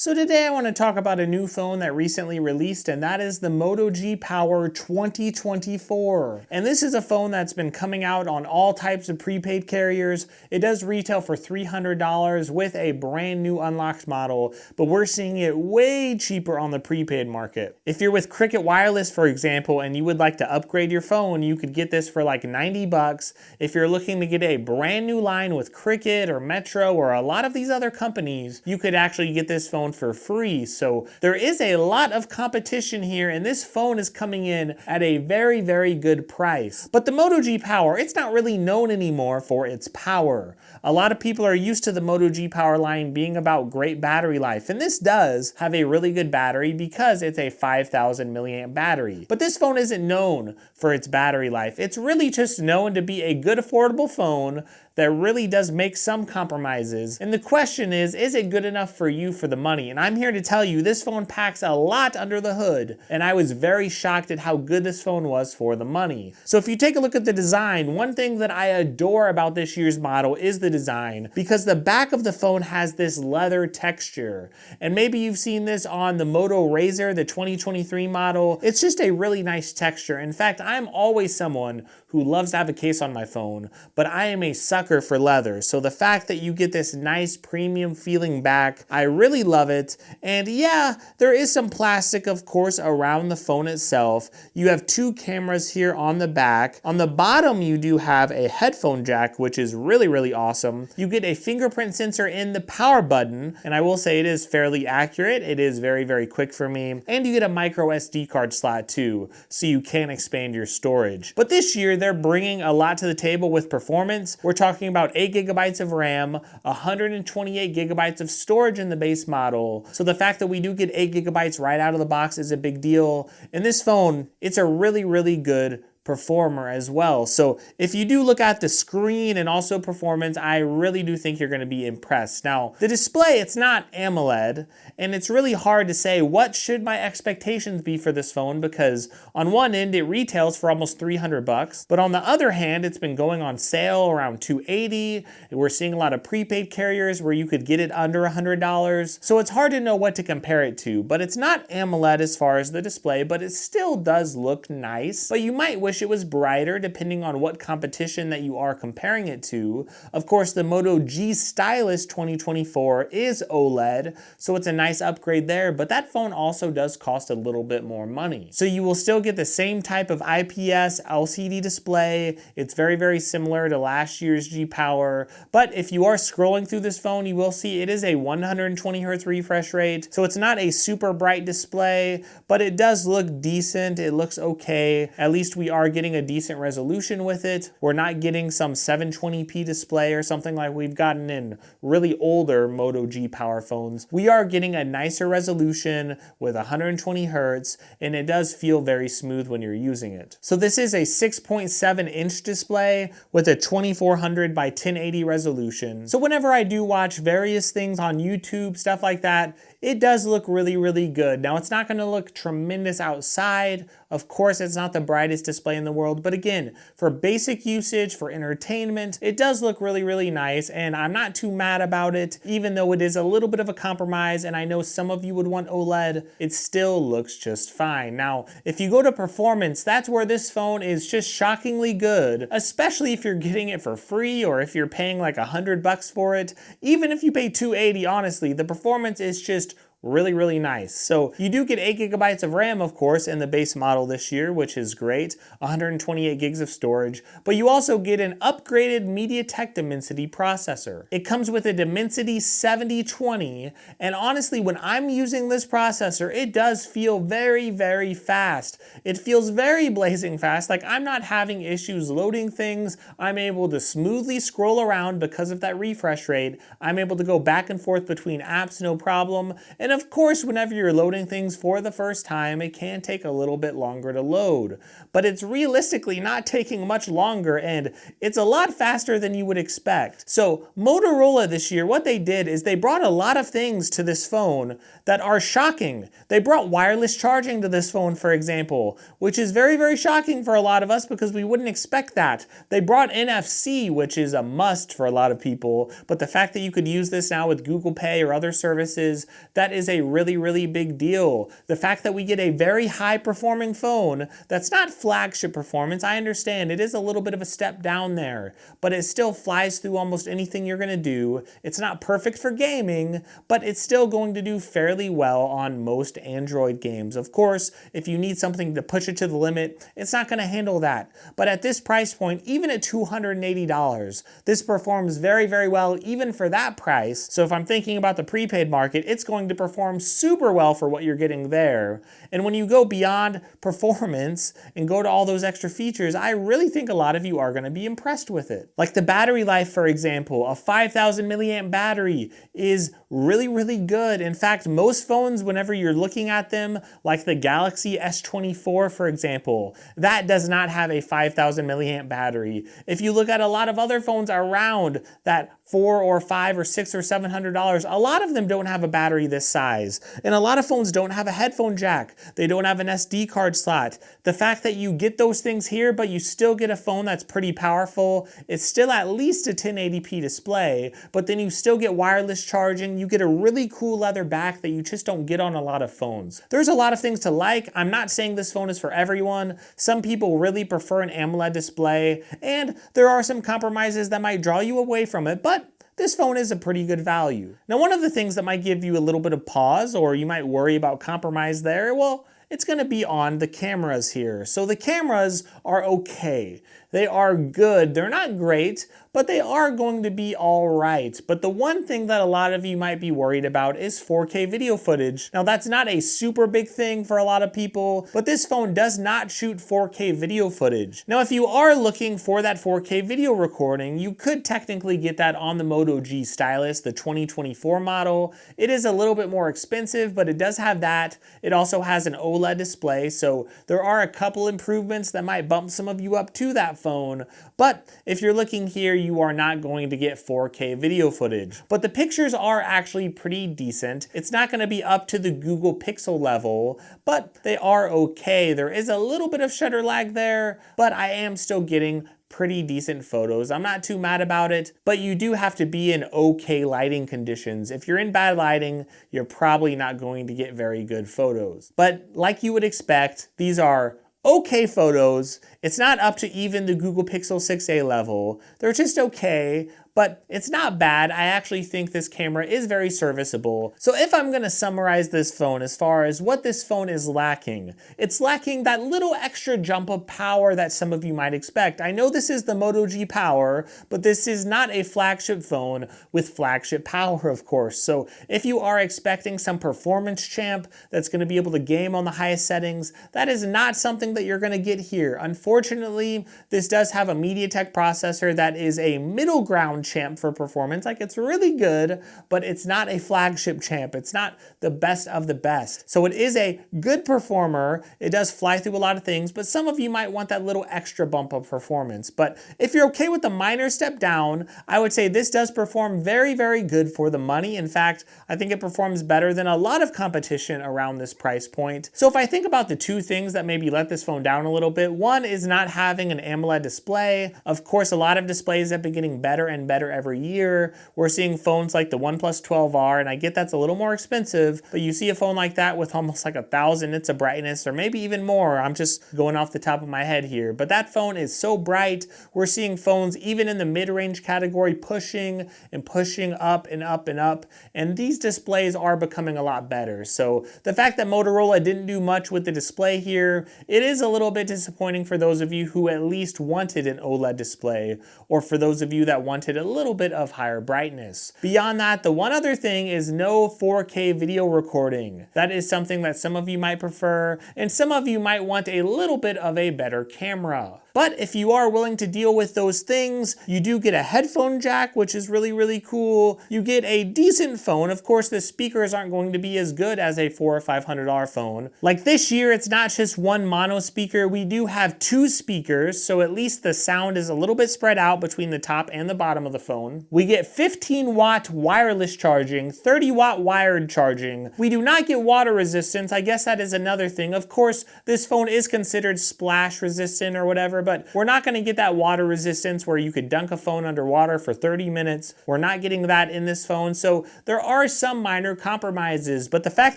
So today I want to talk about a new phone that recently released, and that is the Moto G Power 2024. And this is a phone that's been coming out on all types of prepaid carriers. It does retail for $300 with a brand new unlocked model, but we're seeing it way cheaper on the prepaid market. If you're with Cricket Wireless, for example, and you would like to upgrade your phone, you could get this for like 90 bucks. If you're looking to get a brand new line with Cricket or Metro or a lot of these other companies, you could actually get this phone for free. So there is a lot of competition here, and this phone is coming in at a very, very good price. But the Moto G Power, it's not really known anymore for its power. A lot of people are used to the Moto G Power line being about great battery life, and this does have a really good battery because it's a 5,000 milliamp battery. But this phone isn't known for its battery life. It's really just known to be a good affordable phone that really does make some compromises. And the question is it good enough for you for the money? And I'm here to tell you this phone packs a lot under the hood, and I was very shocked at how good this phone was for the money. So if you take a look at the design, one thing that I adore about this year's model is the design, because the back of the phone has this leather texture. And maybe you've seen this on the Moto Razr, the 2023 model. It's just a really nice texture. In fact, I'm always someone who loves to have a case on my phone, but I am a sucker for leather. So the fact that you get this nice premium feeling back, I really love it. And yeah, there is some plastic, of course, around the phone itself. You have two cameras here on the back. On the bottom, you do have a headphone jack, which is really, really awesome. You get a fingerprint sensor in the power button, and I will say it is fairly accurate. It is very, very quick for me. And you get a micro SD card slot too, so you can expand your storage. But this year, they're bringing a lot to the table with performance. We're talking about 8 gigabytes of RAM, 128 gigabytes of storage in the base model. So the fact that we do get 8 gigabytes right out of the box is a big deal. And this phone, it's a really, really good performer as well. So if you do look at the screen and also performance, I really do think you're going to be impressed. Now, the display, it's not AMOLED, and it's really hard to say what should my expectations be for this phone, because on one end it retails for almost 300 bucks, but on the other hand, it's been going on sale around 280. We're seeing a lot of prepaid carriers where you could get it under $100. So it's hard to know what to compare it to, but it's not AMOLED as far as the display, but it still does look nice. But you might wish it was brighter depending on what competition that you are comparing it to. Of course, the Moto G Stylus 2024 is OLED, so it's a nice upgrade there, but that phone also does cost a little bit more money. So you will still get the same type of IPS LCD display. It's very, very similar to last year's G Power, but if you are scrolling through this phone, you will see it is a 120 Hz refresh rate, so it's not a super bright display, but it does look decent. It looks okay. At least we are getting a decent resolution with it. We're not getting some 720p display or something like we've gotten in really older Moto G Power phones. We are getting a nicer resolution with 120 Hz, and it does feel very smooth when you're using it. So this is a 6.7 inch display with a 2400 by 1080 resolution. So whenever I do watch various things on YouTube, stuff like that, it does look really, really good. Now, it's not going to look tremendous outside. Of course, it's not the brightest display in the world, but again, for basic usage, for entertainment, it does look really, really nice, and I'm not too mad about it, even though it is a little bit of a compromise, and I know some of you would want OLED, it still looks just fine. Now, if you go to performance, that's where this phone is just shockingly good, especially if you're getting it for free or if you're paying like 100 bucks for it. Even if you pay 280, honestly, the performance is just really, really nice. So you do get 8 gigabytes of RAM, of course, in the base model this year, which is great, 128 gigs of storage, but you also get an upgraded MediaTek Dimensity processor. It comes with a Dimensity 7020, and honestly, when I'm using this processor, it does feel very, very fast. It feels very blazing fast, like I'm not having issues loading things. I'm able to smoothly scroll around because of that refresh rate. I'm able to go back and forth between apps, no problem. And of course, whenever you're loading things for the first time, it can take a little bit longer to load. But it's realistically not taking much longer, and it's a lot faster than you would expect. So Motorola this year, what they did is they brought a lot of things to this phone that are shocking. They brought wireless charging to this phone, for example, which is very, very shocking for a lot of us because we wouldn't expect that. They brought NFC, which is a must for a lot of people, but the fact that you could use this now with Google Pay or other services, that is a really big deal. The fact that we get a very high performing phone that's not flagship performance, I understand it is a little bit of a step down there, but it still flies through almost anything you're gonna do. It's not perfect for gaming, but it's still going to do fairly well on most Android games. Of course, if you need something to push it to the limit, it's not gonna handle that. But at this price point, even at $280, this performs very well even for that price. So if I'm thinking about the prepaid market, it's going to perform super well for what you're getting there. And when you go beyond performance and go to all those extra features, I really think a lot of you are going to be impressed with it. Like the battery life, for example, a 5,000 milliamp battery is really good. In fact, most phones, whenever you're looking at them, like the Galaxy S24, for example, that does not have a 5,000 milliamp battery. If you look at a lot of other phones around that $400 or $500 or $600 or $700, a lot of them don't have a battery this size. And a lot of phones don't have a headphone jack. They don't have an SD card slot. The fact that you get those things here, but you still get a phone that's pretty powerful, it's still at least a 1080p display, but then you still get wireless charging. You get a really cool leather back that you just don't get on a lot of phones. There's a lot of things to like. I'm not saying this phone is for everyone. Some people really prefer an AMOLED display, and there are some compromises that might draw you away from it, but this phone is a pretty good value. Now, one of the things that might give you a little bit of pause, or you might worry about compromise there, well, it's gonna be on the cameras here. So the cameras are okay. They are good. They're not great, but they are going to be all right. But the one thing that a lot of you might be worried about is 4K video footage. Now, that's not a super big thing for a lot of people, but this phone does not shoot 4K video footage. Now, if you are looking for that 4K video recording, you could technically get that on the Moto G stylus, the 2024 model. It is a little bit more expensive, but it does have that. It also has an OLED display, so there are a couple improvements that might bump some of you up to that phone. But if you're looking here, you are not going to get 4K video footage. But the pictures are actually pretty decent. It's not going to be up to the Google Pixel level, but they are okay. There is a little bit of shutter lag there, but I am still getting pretty decent photos. I'm not too mad about it, but you do have to be in okay lighting conditions. If you're in bad lighting, you're probably not going to get very good photos. But like you would expect, these are okay photos. It's not up to even the Google Pixel 6a level. They're just okay, but it's not bad. I actually think this camera is very serviceable. So if I'm gonna summarize this phone as far as what this phone is lacking, it's lacking that little extra jump of power that some of you might expect. I know this is the Moto G Power, but this is not a flagship phone with flagship power, of course. So if you are expecting some performance champ that's gonna be able to game on the highest settings, that is not something that you're gonna get here. Unfortunately, this does have a MediaTek processor that is a middle ground champ for performance. Like, it's really good, but it's not a flagship champ. It's not the best of the best. So it is a good performer. It does fly through a lot of things, but some of you might want that little extra bump of performance. But if you're okay with the minor step down, I would say this does perform very good for the money. In fact, I think it performs better than a lot of competition around this price point. So if I think about the two things that maybe let this phone down a little bit, one is not having an AMOLED display. Of course, a lot of displays have been getting better and better every year. We're seeing phones like the OnePlus 12R, and I get that's a little more expensive, but you see a phone like that with almost like 1,000 nits of brightness, or maybe even more. I'm just going off the top of my head here, but that phone is so bright. We're seeing phones even in the mid-range category pushing and pushing up and up and up, and these displays are becoming a lot better. So the fact that Motorola didn't do much with the display here, it is a little bit disappointing for those of you who at least wanted an OLED display, or for those of you that wanted a little bit of higher brightness. Beyond that, the one other thing is no 4K video recording. That is something that some of you might prefer, and some of you might want a little bit of a better camera. But if you are willing to deal with those things, you do get a headphone jack, which is really cool. You get a decent phone. Of course, the speakers aren't going to be as good as a $400 or $500 phone. Like this year, it's not just one mono speaker. We do have two speakers, so at least the sound is a little bit spread out between the top and the bottom of the phone. We get 15-watt wireless charging, 30-watt wired charging. We do not get water resistance. I guess that is another thing. Of course, this phone is considered splash resistant or whatever, but we're not gonna get that water resistance where you could dunk a phone underwater for 30 minutes. We're not getting that in this phone. So there are some minor compromises, but the fact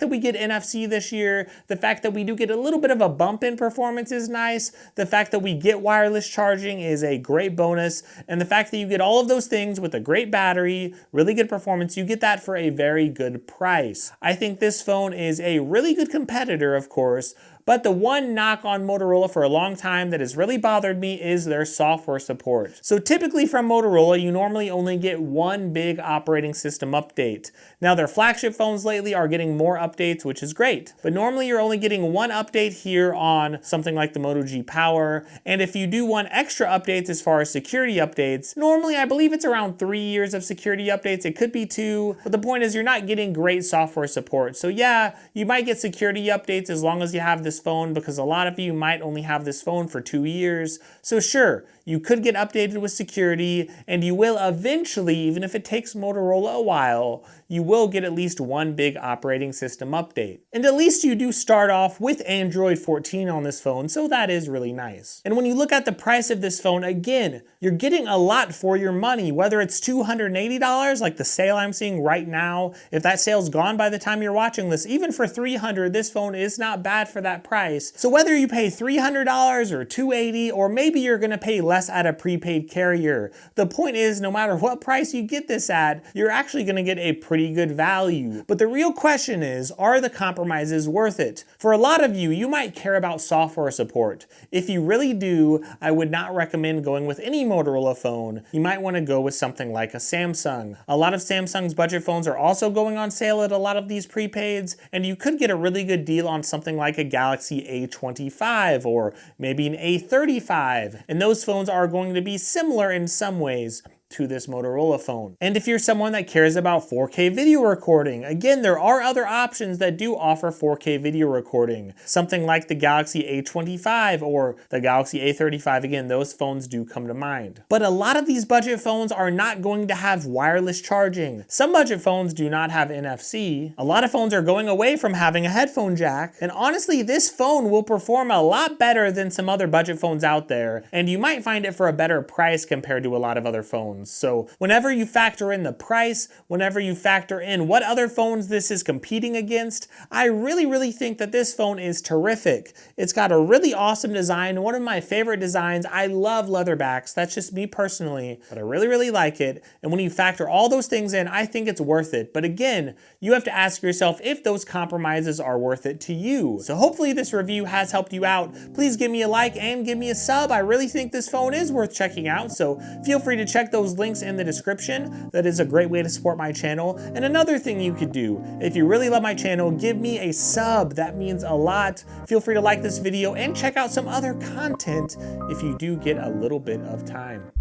that we get NFC this year, the fact that we do get a little bit of a bump in performance is nice. The fact that we get wireless charging is a great bonus. And the fact that you get all of those things with a great battery, really good performance, you get that for a very good price. I think this phone is a really good competitor, of course, but the one knock on Motorola for a long time that has really bothered me is their software support. So typically from Motorola, you normally only get one big operating system update. Now their flagship phones lately are getting more updates, which is great. But normally you're only getting one update here on something like the Moto G Power. And if you do want extra updates as far as security updates, normally I believe it's around 3 years of security updates. It could be 2, but the point is you're not getting great software support. So yeah, you might get security updates as long as you have this phone, because a lot of you might only have this phone for 2 years. So sure, you could get updated with security, and you will eventually, even if it takes Motorola a while, you will get at least one big operating system update. And at least you do start off with Android 14 on this phone, so that is really nice. And when you look at the price of this phone, again, you're getting a lot for your money, whether it's $280, like the sale I'm seeing right now. If that sale's gone by the time you're watching this, even for $300, this phone is not bad for that price. So whether you pay $300 or $280, or maybe you're gonna pay less at a prepaid carrier, the point is no matter what price you get this at, you're actually gonna get a pretty good value. But the real question is, are the compromises worth it? For a lot of you, you might care about software support. If you really do, I would not recommend going with any Motorola phone. You might wanna go with something like a Samsung. A lot of Samsung's budget phones are also going on sale at a lot of these prepaids, and you could get a really good deal on something like a Galaxy A25 or maybe an A35. And those phones are going to be similar in some ways to this Motorola phone. And if you're someone that cares about 4K video recording, again, there are other options that do offer 4K video recording. Something like the Galaxy A25 or the Galaxy A35, again, those phones do come to mind. But a lot of these budget phones are not going to have wireless charging. Some budget phones do not have NFC. A lot of phones are going away from having a headphone jack. And honestly, this phone will perform a lot better than some other budget phones out there. And you might find it for a better price compared to a lot of other phones. So whenever you factor in the price, whenever you factor in what other phones this is competing against, I really think that this phone is terrific. It's got a really awesome design, one of my favorite designs. I love leatherbacks, that's just me personally, but I really like it. And when you factor all those things in, I think it's worth it. But again, you have to ask yourself if those compromises are worth it to you. So hopefully this review has helped you out. Please give me a like and give me a sub. I really think this phone is worth checking out, so feel free to check those links in the description. That is a great way to support my channel. And another thing you could do, if you really love my channel, give me a sub. That means a lot. Feel free to like this video and check out some other content if you do get a little bit of time.